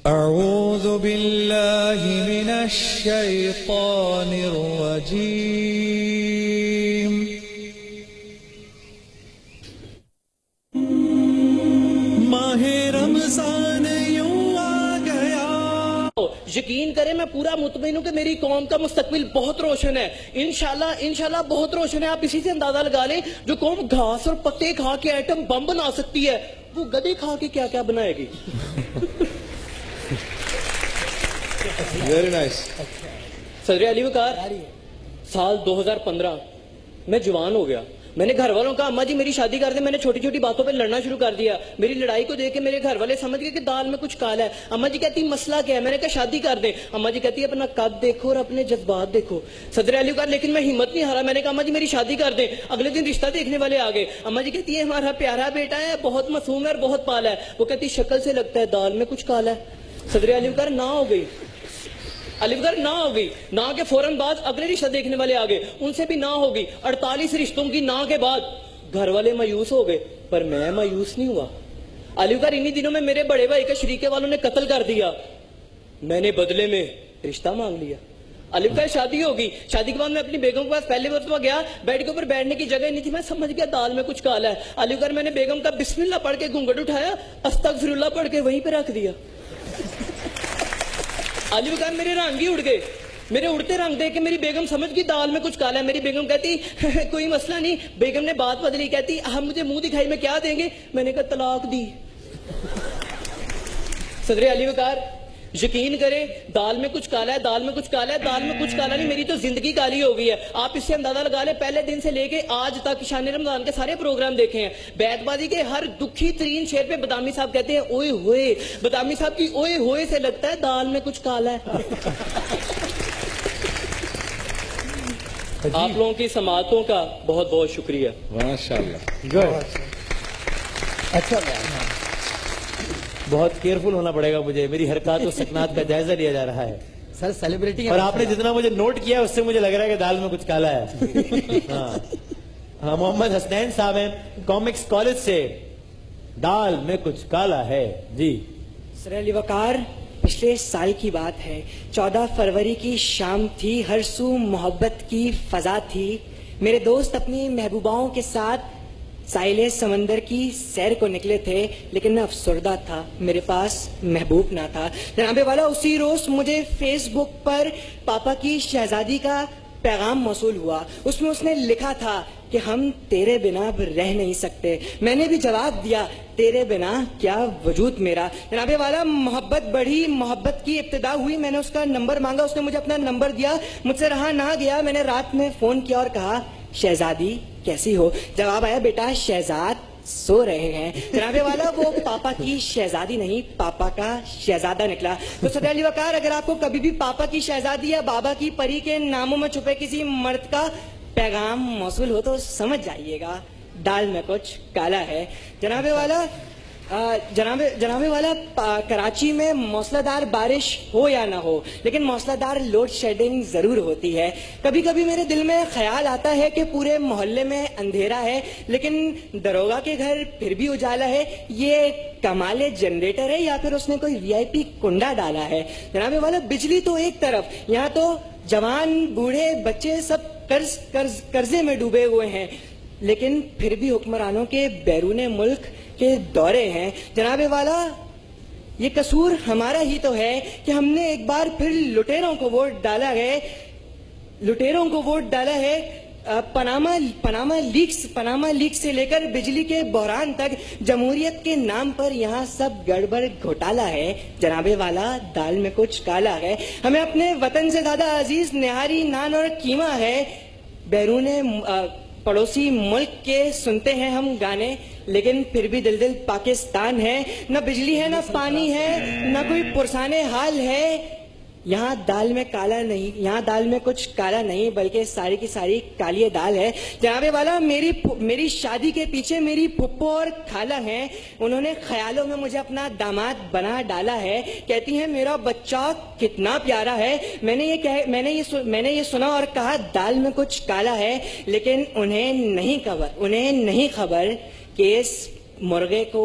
اعوذ باللہ من الشیطان الرجیم ماہ رمضان یوں آ گیا. یقین کریں میں پورا مطمئن ہوں کہ میری قوم کا مستقبل بہت روشن ہے. انشاءاللہ بہت روشن ہے. آپ اسی سے اندازہ لگا لیں جو قوم گھاس اور پتے کھا کے ایٹم بم بنا سکتی ہے وہ گدے کھا کے کیا کیا بنائے گی. Very nice. صدر علی وقار سال 2015 میں جوان ہو گیا. میں نے گھر والوں کہا اماں جی میری شادی کر دیں. میں نے چھوٹی چھوٹی باتوں پہ لڑنا شروع کر دیا. میری لڑائی کو دیکھ کے میرے گھر والے سمجھ گئے کہ دال میں کچھ کالا ہے. اماں جی کہتی مسئلہ کیا ہے؟ میں نے کہا شادی کر دیں. اماں جی کہتی ہے اپنا قد دیکھو اور اپنے جذبات دیکھو. صدر علی وقار لیکن میں ہمت نہیں ہارا. میں نے کہا اماں جی میری شادی کر دیں. اگلے دن رشتہ دیکھنے والے آ گئے. اماں جی کہتی ہے ہمارا پیارا بیٹا ہے بہت معصوم ہے اور بہت پالا ہے. وہ کہتی شکل سے لگتا ہے دال میں کچھ کالا ہے. صدر علی وقار نہ ہو گئی. علی وقار نہ ہو گئی. نہ کے فوراً بعد اگلے رشتہ دیکھنے والے آ گئے. ان سے بھی نہ ہو گئی. 48 رشتوں کی نہ کے بعد گھر والے مایوس ہو گئے پر میں مایوس نہیں ہوا. علی وقار انہی دنوں میں میرے بڑے بھائی کا شریکے والوں نے قتل کر دیا. میں نے بدلے میں رشتہ مانگ لیا. علی وقار شادی ہوگی. شادی کے بعد میں اپنی بیگم کے پاس پہلے مرتبہ گیا. بیڈ کے اوپر بیٹھنے کی جگہ نہیں تھی. میں سمجھ گیا دال میں کچھ کالا ہے. علی وقار میں نے بیگم کا بسم اللہ پڑھ کے گھونگھٹ اٹھایا استغفر اللہ پڑھ کے وہیں پہ رکھ دیا. علی وقار میرے رنگ ہی اڑ گئے. میرے اڑتے رنگ دیکھ کے میری بیگم سمجھ گئی دال میں کچھ کالا ہے. میری بیگم کہتی کوئی مسئلہ نہیں. بیگم نے بات بدلی. کہتی ہم مجھے منہ دکھائی میں کیا دیں گے؟ میں نے کہا طلاق دی. صدر علی وقار یقین کریں دال میں کچھ کالا ہے دال میں کچھ کالا ہے دال میں کچھ کالا نہیں. میری تو زندگی کالی ہو گئی ہے. آپ اس سے اندازہ لگا لیں پہلے دن سے لے کے آج تک شان رمضان کے سارے پروگرام دیکھے ہیں. بیت بازی کے ہر دکھی ترین شعر پہ بدامی صاحب کہتے ہیں اوئے ہوئے. بدامی صاحب کی اوئے ہوئے سے لگتا ہے دال میں کچھ کالا ہے. آپ لوگوں کی سماعتوں کا بہت بہت شکریہ. ماشاءاللہ. اچھا بہت کیئرفل ہونا پڑے گا مجھے. میری حرکات و سکنات کا جائزہ لیا جا رہا ہے سر. سیلیبریٹی اور آپ نے جتنا مجھے نوٹ کیا اس سے مجھے لگ رہا ہے کہ دال میں کچھ کالا ہے. ہاں محمد حسنین صاحب ہیں کامکس کالج سے. دال میں کچھ کالا ہے. جی سر علی وقار پچھلے سال کی بات ہے. 14 فروری کی شام تھی. ہر سو محبت کی فضا تھی. میرے دوست اپنی محبوباؤں کے ساتھ ساحل سمندر کی سیر کو نکلے تھے لیکن میں افسردہ تھا. میرے پاس محبوب نہ تھا. جناب والا اسی روز مجھے فیس بک پر پاپا کی شہزادی کا پیغام موصول ہوا. اس میں اس نے لکھا تھا کہ ہم تیرے بنا رہ نہیں سکتے. میں نے بھی جواب دیا تیرے بنا کیا وجود میرا. جناب والا محبت بڑھی. محبت کی ابتدا ہوئی. میں نے اس کا نمبر مانگا. اس نے مجھے اپنا نمبر دیا. مجھ سے رہا نہ گیا. میں نے رات میں فون کیا اور کہا شہزادی کیسی ہو؟ جواب آیا بیٹا شہزاد سو رہے ہیں. جناب والا وہ پاپا کی شہزادی نہیں پاپا کا شہزادہ نکلا. تو صدر علی وقار اگر آپ کو کبھی بھی پاپا کی شہزادی یا بابا کی پری کے ناموں میں چھپے کسی مرد کا پیغام موصول ہو تو سمجھ جائیے گا دال میں کچھ کالا ہے. جناب والا کراچی میں موسلا دار بارش ہو یا نہ ہو لیکن موسلا دار لوڈ شیڈنگ ضرور ہوتی ہے. کبھی کبھی میرے دل میں خیال آتا ہے کہ پورے محلے میں اندھیرا ہے لیکن دروگا کے گھر پھر بھی اجالا ہے. یہ کمال جنریٹر ہے یا پھر اس نے کوئی VIP کنڈا ڈالا ہے. جناب والا بجلی تو ایک طرف یہاں تو جوان بوڑھے بچے سب قرضے میں ڈوبے ہوئے ہیں لیکن پھر بھی حکمرانوں کے بیرون ملک کے دورے ہیں. جناب والا یہ قصور ہمارا ہی تو ہے کہ ہم نے ایک بار پھر لٹیروں کو ووٹ ڈالا ہے. پاناما لیکس سے لے کر بجلی کے بحران تک جمہوریت کے نام پر یہاں سب گڑبڑ گھوٹالا ہے. جناب والا دال میں کچھ کالا ہے. ہمیں اپنے وطن سے زیادہ عزیز نہاری نان اور قیمہ ہے. بیرون پڑوسی ملک کے سنتے ہیں ہم گانے لیکن پھر بھی دل پاکستان ہے. نہ بجلی ہے نہ پانی ہے نہ کوئی پرسان حال ہے. یہاں دال میں کچھ کالا نہیں بلکہ ساری کی ساری کالی دال ہے. جناب والا میری شادی کے پیچھے میری پھپھو اور خالہ ہیں. انہوں نے خیالوں میں مجھے اپنا داماد بنا ڈالا ہے. کہتی ہیں میرا بچہ کتنا پیارا ہے. میں نے یہ سنا اور کہا دال میں کچھ کالا ہے لیکن انہیں نہیں خبر کہ اس مرغے کو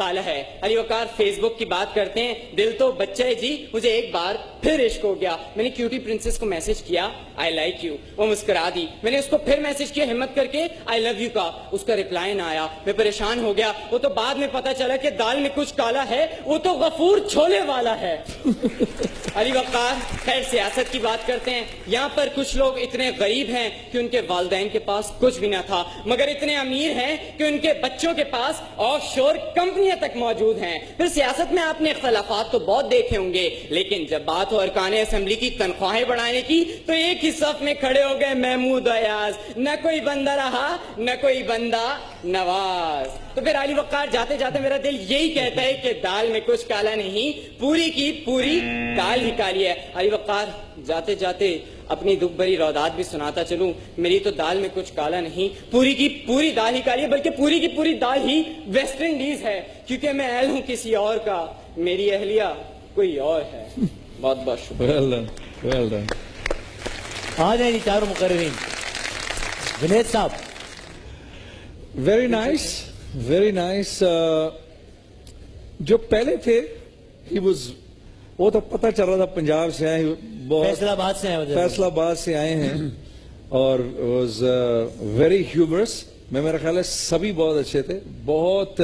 کالا ہے. علی وقار فیس بک کی بات کرتے ہیں, دل تو بچہ ہے جی, مجھے ایک بار پھر عشق ہو گیا. میں نے کیوٹی پرنسس کو میسج کیا آئی لائک یو, وہ مسکرا دی. میں نے اس کو پھر میسج کیا ہمت کر کے آئی لو یو کا, اس کا رپلائی نہ آیا. میں پریشان ہو گیا. وہ تو بعد میں پتا چلا کہ دال میں کچھ کالا ہے, وہ تو غفور چھولے والا ہے. علی وقار خیر سیاست کی بات کرتے ہیں. یہاں پر کچھ لوگ اتنے غریب ہیں کہ ان کے والدین کے پاس کچھ بھی نہ تھا, مگر اتنے امیر ہیں کہ ان کے بچوں کے پاس آف شور کمپنیاں تک موجود ہیں. پھر سیاست میں آپ نے اختلافات تو بہت دیکھے ہوں گے, لیکن جب بات ہو ارکان اسمبلی کی تنخواہیں بڑھانے کی تو ایک ہی صف میں کھڑے ہو گئے محمود ایاز. نہ کوئی بندہ رہا نہ کوئی بندہ نواز. تو پھر علی وقار جاتے جاتے میرا دل یہی کہتا ہے کہ دال میں کچھ کالا نہیں, پوری کی پوری دال ہی کالی ہے. علی وقار جاتے جاتے اپنی دکھ بھری رودات بھی سناتا چلوں. میری تو دال میں کچھ کالا نہیں, پوری کی پوری دال ہی کالی ہے, بلکہ پوری کی پوری دال ہی ویسٹ انڈیز ہے, کیونکہ میں اہل ہوں کسی اور کا, میری اہلیہ کوئی اور ہے. بہت بہت شکریہ. Well done. Well done. آ جائیں جی چاروں مقررین. جنید صاحب. Very nice. Very nice. جو پہلے تھے وہ تو پتہ چل رہا تھا پنجاب سے آئے, فیصل آباد سے آئے, فیصل آباد سے آئے ہیں, اور واز ویری ہیومرس. میرا خیال ہے سبھی بہت اچھے تھے. بہت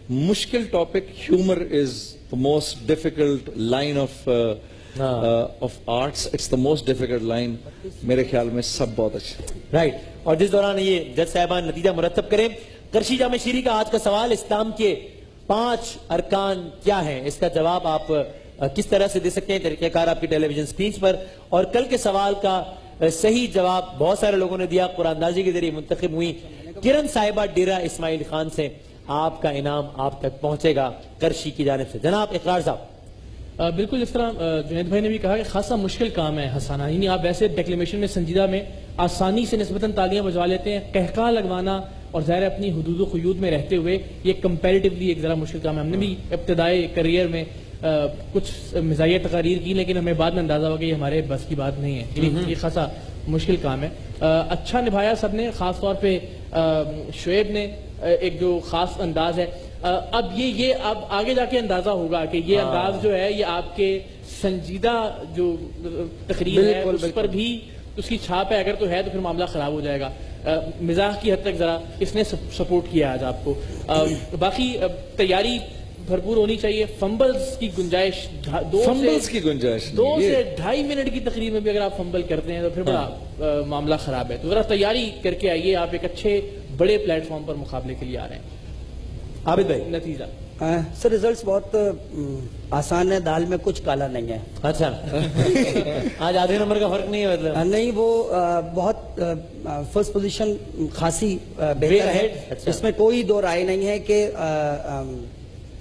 مشکل topic. Humour is the most difficult line of arts. It's the most difficult line. میرے خیال میں سب بہت اچھے. رائٹ. اور جس دوران یہ جج صاحبان نتیجہ مرتب کریں, کرشی جامع شیری کا آج کا سوال, اسلام کے 5 ارکان کیا ہیں؟ اس کا جواب آپ کس طرح سے دے سکتے ہیں؟ طریقہ کار آپ کی ٹیلی ویژن سپیچ پر. اور کل کے سوال کا صحیح جواب بہت سارے لوگوں نے دیا, قرآن اندازی کے ذریعے منتخب ہوئی کرن صاحبہ ڈیرہ اسماعیل خان سے. آپ کا انعام آپ تک پہنچے گا کرشی کی جانب سے. جناب اقرار صاحب. بالکل جس طرح جنید بھائی نے بھی کہا کہ خاصا مشکل کام ہے ہنسانا. یعنی آپ ویسے ڈیکلیمیشن میں سنجیدہ میں آسانی سے نسبتاً تالیاں بجوا لیتے ہیں, کہکا لگوانا اور ظاہر اپنی حدود و قیود میں رہتے ہوئے یہ کمپیریٹیولی ایک ذرا مشکل کام ہے. ہم نے بھی ابتدائی کریئر میں کچھ مزاحیہ تقاریر کی, لیکن ہمیں بعد میں اندازہ ہوا کہ یہ ہمارے بس کی بات نہیں ہے. یہ خاصا مشکل کام ہے. اچھا نبھایا سب نے, خاص طور پہ شعیب نے ایک جو خاص انداز ہے. اب یہ اب آگے جا کے اندازہ ہوگا کہ یہ انداز جو ہے یہ آپ کے سنجیدہ جو تقریر ہے اس پر بھی اس کی چھاپ ہے. اگر تو ہے تو پھر معاملہ خراب ہو جائے گا. مزاح کی حد تک ذرا اس نے سپورٹ کیا آج آپ کو. باقی تیاری بھرپور ہونی چاہیے. فمبلز کی گنجائش 2 سے 2.5 منٹ کی تقریر میں بھی اگر آپ فمبل کرتے ہیں تو پھر بڑا معاملہ خراب ہے. تو ذرا تیاری کر کے آئیے, آپ ایک اچھے بڑے پلیٹ فارم پر مقابلے کے لیے آ رہے ہیں. عابد بھائی. نتیجہ سر ریزلٹس بہت آسان ہے, دال میں کچھ کالا نہیں ہے. اچھا آج آدھے نمبر کا فرق نہیں ہے مطلب؟ نہیں, وہ بہت فرسٹ پوزیشن خاصی بہتر ہے. اس میں کوئی دو رائے نہیں ہے کہ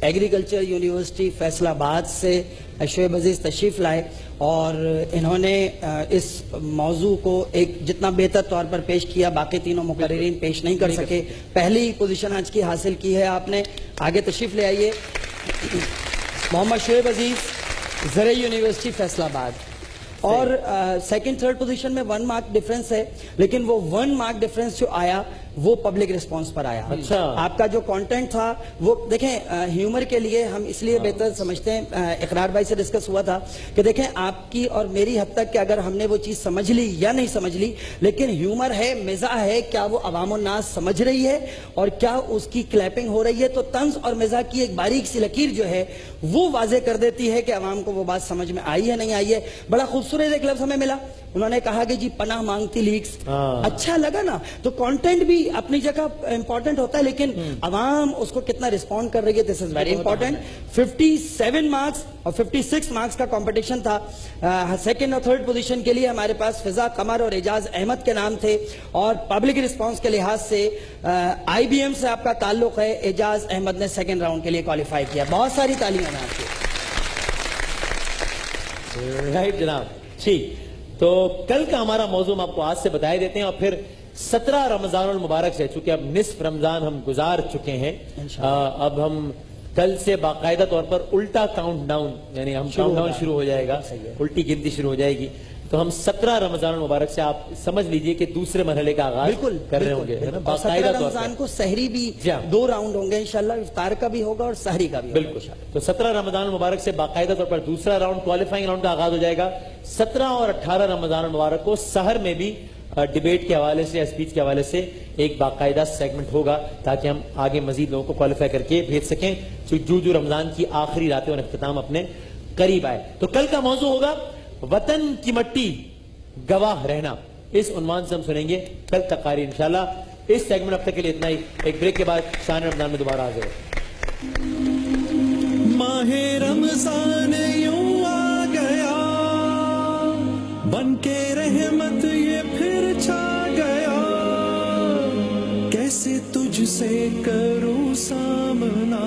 ایگریکلچر یونیورسٹی فیصل آباد سے شعیب عزیز تشریف لائے اور انہوں نے اس موضوع کو ایک جتنا بہتر طور پر پیش کیا باقی تینوں مقررین پیش نہیں کر سکے. پہلی پوزیشن آج کی حاصل کی ہے آپ نے. آگے تشریف لے آئیے. محمد شعیب عزیز زرعی یونیورسٹی فیصل آباد. اور سیکنڈ تھرڈ پوزیشن میں 1 مارک ڈیفرنس ہے, لیکن وہ 1 مارک ڈیفرنس جو آیا وہ پبلک ریسپانس پر آیا. اچھا. آپ کا جو کانٹینٹ تھا وہ دیکھیں, ہیومر کے لیے ہم اس لیے بہتر سمجھتے ہیں, اقرار بھائی سے ڈسکس ہوا تھا کہ دیکھیں آپ کی اور میری حد تک کہ اگر ہم نے وہ چیز سمجھ لی یا نہیں سمجھ لی, لیکن ہیومر ہے, مزاح ہے, کیا وہ عوام الناس سمجھ رہی ہے اور کیا اس کی کلیپنگ ہو رہی ہے. تو طنز اور مزاح کی ایک باریک سی لکیر جو ہے وہ واضح کر دیتی ہے کہ عوام کو وہ بات سمجھ میں آئی ہے نہیں آئی ہے. بڑا خوبصورت ایک لفظ ہمیں ملا, انہوں نے کہا کہ جی پناہ مانگتی لیگز. اچھا لگا نا. تو کانٹینٹ بھی اپنی جگہ امپورٹنٹ ہوتا ہے, لیکن عوام اس کو کتنا رسپونڈ کر رہی ہے, دس از ویری امپورٹنٹ. 57 مارکس اور 56 مارکس کا کمپٹیشن تھا. سیکنڈ اور تھرڈ پوزیشن کے لیے ہمارے پاس فضا قمر اور اعجاز احمد کے نام تھے, اور پبلک رسپانس کے لحاظ سے آئی بی ایم سے آپ کا تعلق ہے. اعجاز احمد نے سیکنڈ راؤنڈ کے لیے کوالیفائی کیا. بہت ساری تعلیمیں ہیں آپ کی. رائٹ جناب. ٹھیک, تو کل کا ہمارا موضوع ہم آپ کو آج سے بتائے دیتے ہیں, اور پھر 17 رمضان المبارک سے, چونکہ اب نصف رمضان ہم گزار چکے ہیں, اب ہم کل سے باقاعدہ طور پر الٹا کاؤنٹ ڈاؤن, یعنی ہم کاؤنٹ ڈاؤن شروع ہو جائے گا, الٹی گنتی شروع ہو جائے گی. تو ہم 17 رمضان المبارک سے آپ سمجھ لیجئے کہ دوسرے مرحلے کا آغاز بالکل کر رہے ہوں گے، ہے نا؟ اور باقاعدہ 17 طور رمضان پر کو سحری بھی جی ہاں۔ 2 راؤنڈ ہوں گے انشاءاللہ، افطار کا بھی ہوگا اور سحری کا بھی ہوگا بالکل۔ تو 17 رمضان المبارک سے باقاعدہ طور پر دوسرا راؤنڈ، کوالیفائنگ راؤنڈ کا آغاز ہو جائے گا۔ 17 اور 18 رمضان المبارک کو سحر میں بھی ڈیبیٹ کے حوالے سے، اسپیچ کے حوالے سے ایک باقاعدہ سیگمنٹ ہوگا تاکہ ہم آگے مزید لوگوں کو کوالیفائی کر کے بھیج سکیں جو رمضان کی آخری راتیں اور اختتام اپنے قریب آئے۔ تو کل کا موضوع ہوگا وطن کی مٹی گواہ رہنا، اس عنوان سے ہم سنیں گے کل تقاریر انشاءاللہ۔ اس سیگمنٹ اب تک کے لیے اتنا ہی، ایک بریک کے بعد شان رمضان میں دوبارہ حاضر ہے۔ ماہ رمضان یوں آ گیا، بن کے رحمت یہ پھر چھا گیا، کیسے تجھ سے کروں سامنا۔